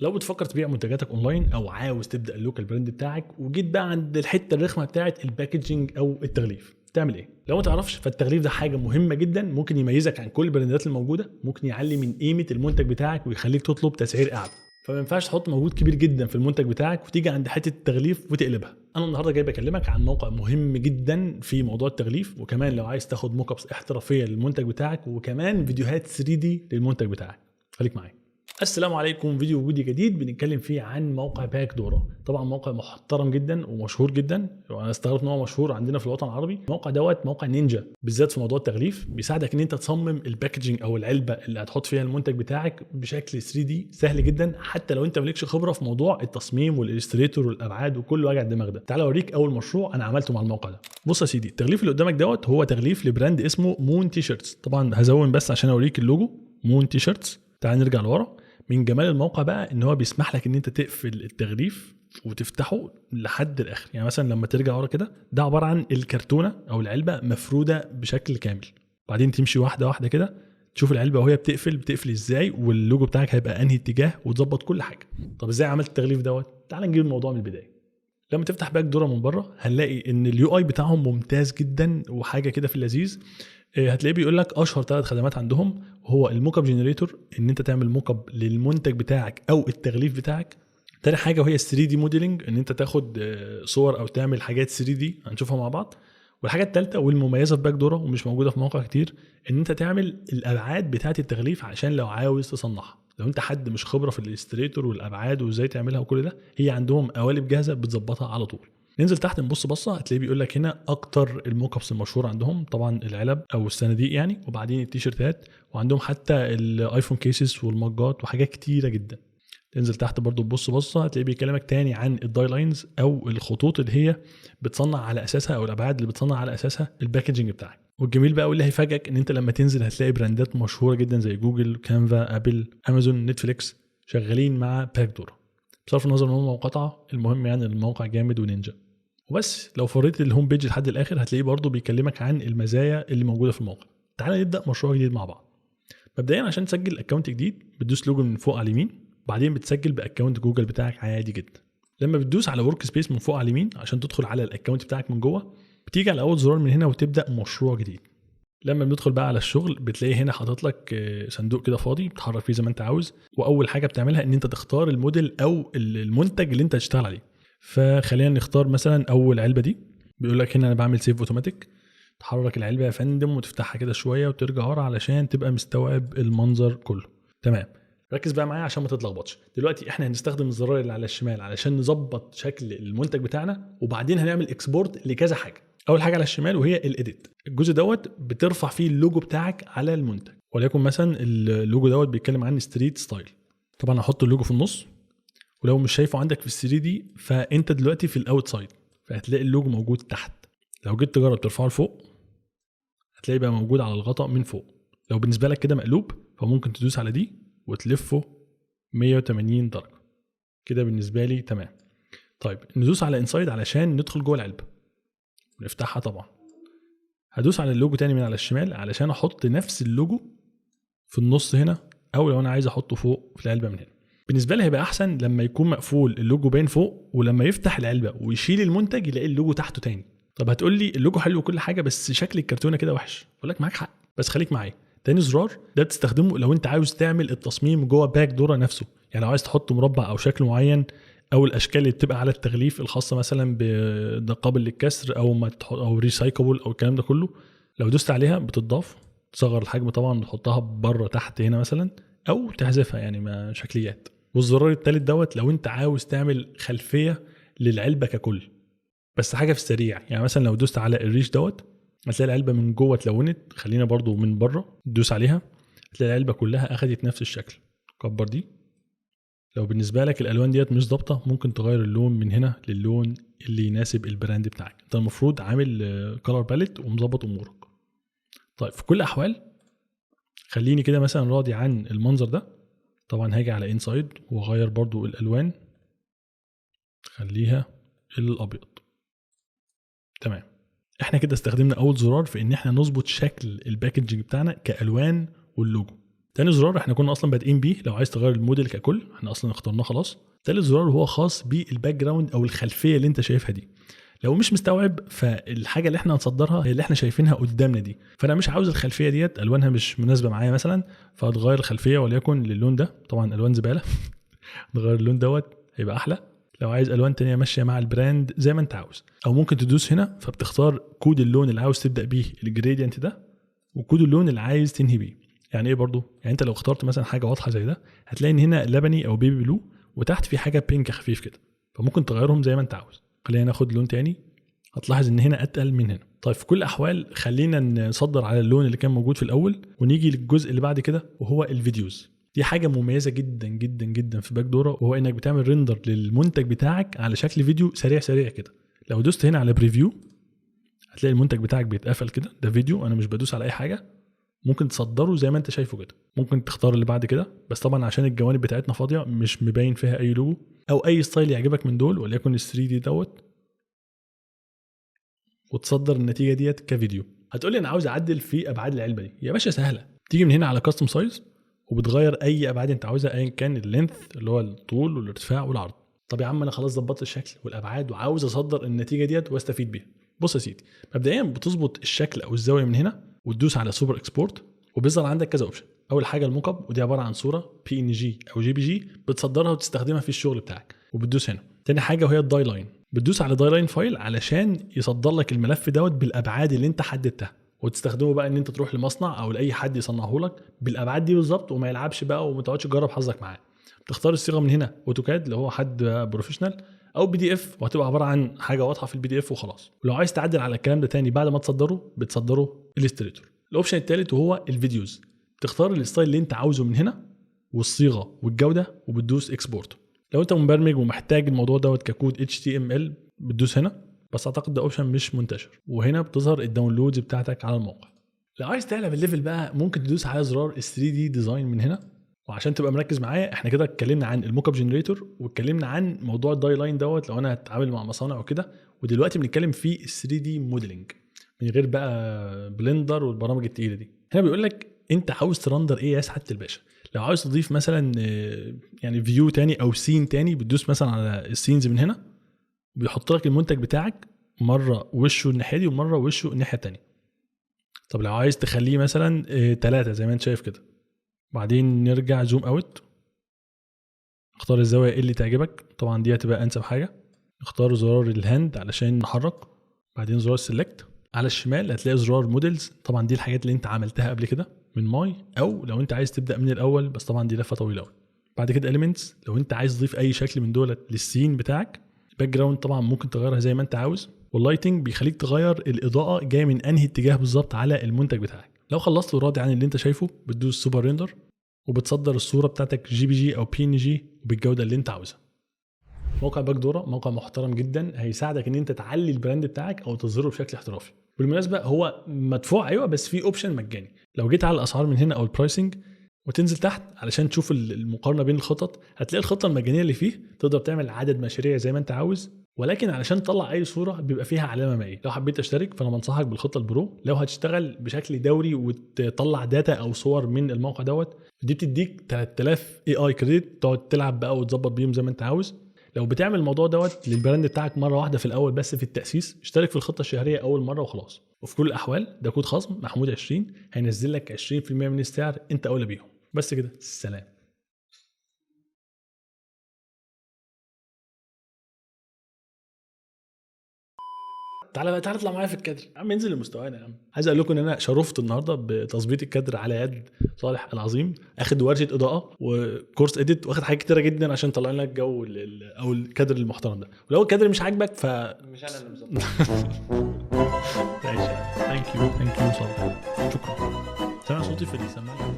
لو بتفكر تبيع منتجاتك اونلاين او عاوز تبدا اللوكال براند بتاعك وجيت بقى عند الحته الرخمه بتاعه الباكجينج او التغليف، تعمل ايه؟ لو ما تعرفش فالتغليف ده حاجه مهمه جدا، ممكن يميزك عن كل البراندات الموجوده، ممكن يعلي من قيمه المنتج بتاعك ويخليك تطلب تسعير اعلى. فما ينفعش تحط مجهود كبير جدا في المنتج بتاعك وتيجي عند حته التغليف وتقلبها. انا النهارده جاي بكلمك عن موقع مهم جدا في موضوع التغليف، وكمان لو عايز تاخد موك ابس احترافيه للمنتج بتاعك وكمان فيديوهات 3 دي للمنتج بتاعك. خليك معايا. السلام عليكم، فيديو جديد بنتكلم فيه عن موقع باكدورا. طبعا موقع محترم جدا ومشهور جدا، وانا استغربت ان هو مشهور عندنا في الوطن العربي. الموقع دوت موقع نينجا بالذات في موضوع التغليف، بيساعدك ان انت تصمم الباكجينج او العلبه اللي هتحط فيها المنتج بتاعك بشكل 3 دي سهل جدا، حتى لو انت مالكش خبره في موضوع التصميم والإليستريتور والابعاد وكل وجع الدماغ ده. تعال اوريك اول مشروع انا عملته مع الموقع ده. بص يا سيدي، التغليف اللي قدامك دوت هو تغليف لبراند اسمه مون تي شيرتس. طبعا هزون بس عشان اوريك اللوجو مون تي شيرتس. تعال نرجع لورا. من جمال الموقع بقى ان هو بيسمح لك ان انت تقفل التغليف وتفتحه لحد الاخر. يعني مثلا لما ترجع ورا كده، ده عباره عن الكرتونه او العلبه مفروده بشكل كامل، بعدين تمشي واحده واحده كده تشوف العلبه وهي بتقفل ازاي، واللوجو بتاعك هيبقى انهي اتجاه، وتظبط كل حاجه. طب ازاي عملت التغليف دوت؟ تعال نجيب الموضوع من البدايه. لما تفتح باكدورا من بره هنلاقي ان اليو اي بتاعهم ممتاز جدا وحاجه كده في اللذيذ. هتلاقيه بيقول لك اشهر 3 خدمات عندهم، وهو الموك اب جنريتور، ان انت تعمل موك اب للمنتج بتاعك او التغليف بتاعك. تاني حاجه وهي 3 دي موديلنج، ان انت تاخد صور او تعمل حاجات 3 دي هنشوفها مع بعض. والحاجه الثالثه والمميزه في باكدورا ومش موجوده في مواقع كتير، ان انت تعمل الابعاد بتاعه التغليف عشان لو عاوز تصنعها. لو انت حد مش خبره في الإليستريتور والابعاد وازاي تعملها وكل ده، هي عندهم قوالب جاهزه بتظبطها على طول. ننزل تحت نبص بصه، هتلاقيه بيقول لك هنا اكتر الموك ابس المشهور عندهم طبعا العلب او الصناديق يعني، وبعدين التيشيرتات، وعندهم حتى الايفون كيسز والمجات وحاجات كتيره جدا. تنزل تحت برضو تبص بصه، هتلاقيه بيكلمك تاني عن الداي لاينز او الخطوط اللي هي بتصنع على اساسها، او الابعاد اللي بتصنع على اساسها الباكجينج بتاعك. والجميل بقى واللي هيفاجئك ان انت لما تنزل هتلاقي براندات مشهوره جدا زي جوجل، كانفا، ابل، امازون، نتفليكس شغالين مع باكدورا. بصرف النظر ان هم مقاطعه، المهم يعني الموقع جامد ونينجا وبس. لو فريت الهوم بيج لحد الاخر هتلاقيه برضو بيكلمك عن المزايا اللي موجوده في الموقع. تعال نبدا مشروع جديد مع بعض. مبدئيا عشان تسجل اكونت جديد بتدوس لوجو من فوق على اليمين، بعدين بتسجل باكونت جوجل بتاعك عادي جدا. لما بتدوس على ورك سبيس من فوق على اليمين عشان تدخل على الاكونت بتاعك من جوه، بتيجي على اول زرار من هنا وتبدا مشروع جديد. لما بندخل بقى على الشغل بتلاقي هنا حاطط لك صندوق كده فاضي بتحرك فيه زي ما انت عاوز، واول حاجه بتعملها ان انت تختار الموديل او المنتج اللي انت هتشتغل عليه. فخلينا نختار مثلا اول علبه دي. بيقول لك هنا انا بعمل سيف اوتوماتيك. تحرك العلبه يا فندم وتفتحها كده شويه وترجع ورا علشان تبقى مستوعب المنظر كله. تمام، ركز بقى معايا عشان ما تتلخبطش. دلوقتي احنا هنستخدم الزرار اللي على الشمال علشان نظبط شكل المنتج بتاعنا، وبعدين هنعمل اكسبورت لكذا حاجه. اول حاجه على الشمال وهي الايديت. الجزء دوت بترفع فيه اللوجو بتاعك على المنتج، وليكن مثلا اللوجو دوت بيتكلم عن ستريت ستايل. طبعا هحط اللوجو في النص، ولو مش شايفه عندك في ال3 دي فانت دلوقتي في الاوت سايد، فهتلاقي اللوجو موجود تحت. لو جيت تجرب ترفعه لفوق هتلاقي بقى موجود على الغطاء من فوق. لو بالنسبه لك كده مقلوب فممكن تدوس على دي وتلفه 180 درجه كده. بالنسبه لي تمام. طيب ندوس على انسايد علشان ندخل جوه العلبه ونفتحها. طبعا هدوس على اللوجو تاني من على الشمال علشان احط نفس اللوجو في النص هنا، او لو انا عايز احطه فوق في العلبه من هنا. بالنسبه لي هيبقى احسن لما يكون مقفول اللوجو باين فوق، ولما يفتح العلبه ويشيل المنتج يلاقي اللوجو تحته تاني. طب هتقول لي اللوجو حلو وكل حاجه بس شكل الكرتونه كده وحش. اقول لك معاك حق، بس خليك معايا. تاني زرار ده بتستخدمه لو انت عاوز تعمل التصميم جوه باكدورا نفسه. يعني لو عايز تحط مربع او شكل معين، او الاشكال اللي بتبقى على التغليف الخاصه مثلا بقابل للكسر او ريسايكلبل او الكلام ده كله، لو دوست عليها بتضاف. تصغر الحجم طبعا وتحطها بره تحت هنا مثلا، او تحذفها يعني ما شكليات. والزرار الثالث دوت لو انت عاوز تعمل خلفيه للعلبه ككل، بس حاجه في السريع. يعني مثلا لو دوست على الريش دوت هتلاقي العلبه من جوه اتلونت. خلينا برضو من بره دوس عليها، هتلاقي العلبه كلها اخذت نفس الشكل. كبر دي. لو بالنسبه لك الالوان ديت مش ضابطه ممكن تغير اللون من هنا للون اللي يناسب البراند بتاعك. انت المفروض عامل كولر باليت ومظبط امورك. طيب في كل الاحوال خليني كده مثلا راضي عن المنظر ده. طبعا هاجي على انسايد واغير برضو الالوان، خليها الابيض. تمام، احنا كده استخدمنا اول زرار في ان احنا نظبط شكل الباكجينج بتاعنا كالوان واللوجو. تاني زرار احنا كنا اصلا بادئين بيه، لو عايز تغير الموديل ككل احنا اصلا اخترناه خلاص. تالت زرار هو خاص بالباك جراوند او الخلفيه اللي انت شايفها دي. لو مش مستوعب فالحاجه اللي احنا هنصدرها هي اللي احنا شايفينها قدامنا دي، فانا مش عاوز الخلفيه ديت الوانها مش مناسبه معايا مثلا، فهتغير الخلفيه وليكن للون ده، طبعا الوان زباله نغير اللون دوت هيبقى احلى. لو عايز الوان تانية ماشيه مع البراند زي ما انت عاوز، او ممكن تدوس هنا فبتختار كود اللون اللي عاوز تبدا بيه الجريدينت ده، وكود اللون اللي عايز تنهي بيه. يعني ايه برضو؟ يعني انت لو اخترت مثلا حاجه واضحه زي ده هتلاقي ان هنا لبني او بيبي بلو، وتحت في حاجه بينك خفيف كده، فممكن تغيرهم زي ما انت عاوز. خلينا ناخد لون تاني، هتلاحظ ان هنا اتقل من هنا. طيب في كل الاحوال خلينا نصدر على اللون اللي كان موجود في الاول، ونيجي للجزء اللي بعد كده وهو الفيديوز. دي حاجه مميزه جدا جدا جدا في باكدورا، وهو انك بتعمل ريندر للمنتج بتاعك على شكل فيديو سريع سريع كده. لو دوست هنا على بريفيو هتلاقي المنتج بتاعك بيتقفل كده، ده فيديو انا مش بدوس على اي حاجه. ممكن تصدره زي ما انت شايفه كده، ممكن تختار اللي بعد كده، بس طبعا عشان الجوانب بتاعتنا فاضيه مش مبين فيها اي لوجو او اي ستايل يعجبك من دول، وليكن ال3 دي دوت، وتصدر النتيجه ديت كفيديو. هتقولي انا عاوز اعدل في ابعاد العلبه دي، يا باشا سهله، تيجي من هنا على كاستم سايز وبتغير اي ابعاد انت عاوزها ايا كان اللينث اللي هو الطول والارتفاع والعرض. طب يا عم انا خلاص ظبطت الشكل والابعاد وعاوز اصدر النتيجه ديت واستفيد بيها. بص يا سيدي، مبدئيا بتظبط الشكل او الزاويه من هنا وتدوس على سوبر اكسبورت، وبيظهر عندك كذا اوبشن. اول حاجه الموك اب، ودي عباره عن صوره بي ان جي او جي بي جي بتصدرها وتستخدمها في الشغل بتاعك، وبتدوس هنا. تاني حاجه وهي الداي لاين، بتدوس على داي لاين فايل علشان يصدر لك الملف دوت بالابعاد اللي انت حددتها، وتستخدمه بقى ان انت تروح لمصنع او لاي حد يصنعه لك بالابعاد دي بالظبط، وما يلعبش بقى وما تقعدش تجرب حظك معاه. بتختار الصيغه من هنا اوتوكاد اللي هو حد بروفيشنال، او بي دي اف، وهتبقى عباره عن حاجه واضحه في البي دي اف وخلاص. ولو عايز تعدل على الكلام ده تاني بعد ما تصدره بتصدره الستريتور. الاوبشن الثالث وهو الفيديوز، تختار الستايل اللي انت عاوزه من هنا والصيغه والجوده، وبتدوس اكسبورت. لو انت مبرمج ومحتاج الموضوع دوت ككود HTML بتدوس هنا، بس اعتقد ده اوبشن مش منتشر. وهنا بتظهر الداونلودز بتاعتك على الموقع. لو عايز تعلى بالليفل بقى ممكن تدوس على زرار 3D ديزاين من هنا. وعشان تبقى مركز معايا، احنا كده اتكلمنا عن الموك اب جنريتور واتكلمنا عن موضوع الداي لاين دوت لو انا هتعامل مع مصانع وكده، ودلوقتي بنتكلم في 3D موديلنج من غير بقى بلندر والبرامج التقيله دي. هنا بيقول لك انت عاوز ترندر ايه يا سعاده الباشا. لو عاوز تضيف مثلا يعني فيو تاني او سين تاني، بتدوس مثلا على السينز من هنا، بيحط لك المنتج بتاعك مره وشه الناحيه دي ومره وشه الناحيه التانيه. طب لو عايز تخليه مثلا 3 زي ما انت شايف كده، بعدين نرجع زوم اوت، اختار الزاويه اللي تعجبك، طبعا دي هتبقى انسب حاجه. اختار زرار الهاند علشان نحرك، بعدين زرار سيلكت. على الشمال هتلاقي زرار موديلز، طبعا دي الحاجات اللي انت عملتها قبل كده من ماي، او لو انت عايز تبدا من الاول، بس طبعا دي لفه طويله قوي. بعد كده اليمنتس، لو انت عايز تضيف اي شكل من دول للسين بتاعك. الباك جراوند طبعا ممكن تغيرها زي ما انت عاوز، واللايتنج بيخليك تغير الاضاءه جايه من انهي اتجاه بالظبط على المنتج بتاعك. لو خلصت وراضي عن اللي انت شايفه بتدوس سوبر ريندر، وبتصدر الصوره بتاعتك جي بي جي او بي ان جي بالجوده اللي انت عاوزها. موقع باكدورا موقع محترم جدا، هيساعدك ان انت تعلي البراند بتاعك او تظهره بشكل احترافي. بالمناسبه هو مدفوع ايوه، بس في اوبشن مجاني. لو جيت على الاسعار من هنا او البرايسنج وتنزل تحت علشان تشوف المقارنه بين الخطط، هتلاقي الخطه المجانيه اللي فيه تقدر تعمل عدد مشاريع زي ما انت عاوز، ولكن علشان تطلع اي صوره بيبقى فيها علامه مائيه. لو حبيت تشترك فانا بنصحك بالخطه البرو. لو هتشتغل بشكل دوري وتطلع داتا او صور من الموقع دوت، دي بتديك 3000 AI كريدت تقعد تلعب بقى وتظبط بيهم زي ما انت عاوز. لو بتعمل الموضوع دوت للبراند بتاعك مره واحده في الاول بس في التاسيس، اشترك في الخطه الشهريه اول مره وخلاص. وفي كل الاحوال ده كود خصم محمود 20 هينزل لك 20% من السعر، انت اولى بيهم. بس كده، سلام. تعالى اطلع معايا في الكادر يا عم، انزل لمستوانا يا عم. عايز اقول لكم ان انا شرفت النهارده بتظبيط الكادر على يد صالح العظيم، اخد ورشه اضاءه وكورس اديت، واخد حاجات كتيره جدا عشان طلع لك جو او الكادر المحترم ده. ولو الكادر مش عاجبك مش انا اللي مظبط. ماشي، ثانك يو صالح، شكرا. سامع صوتي في السماعه؟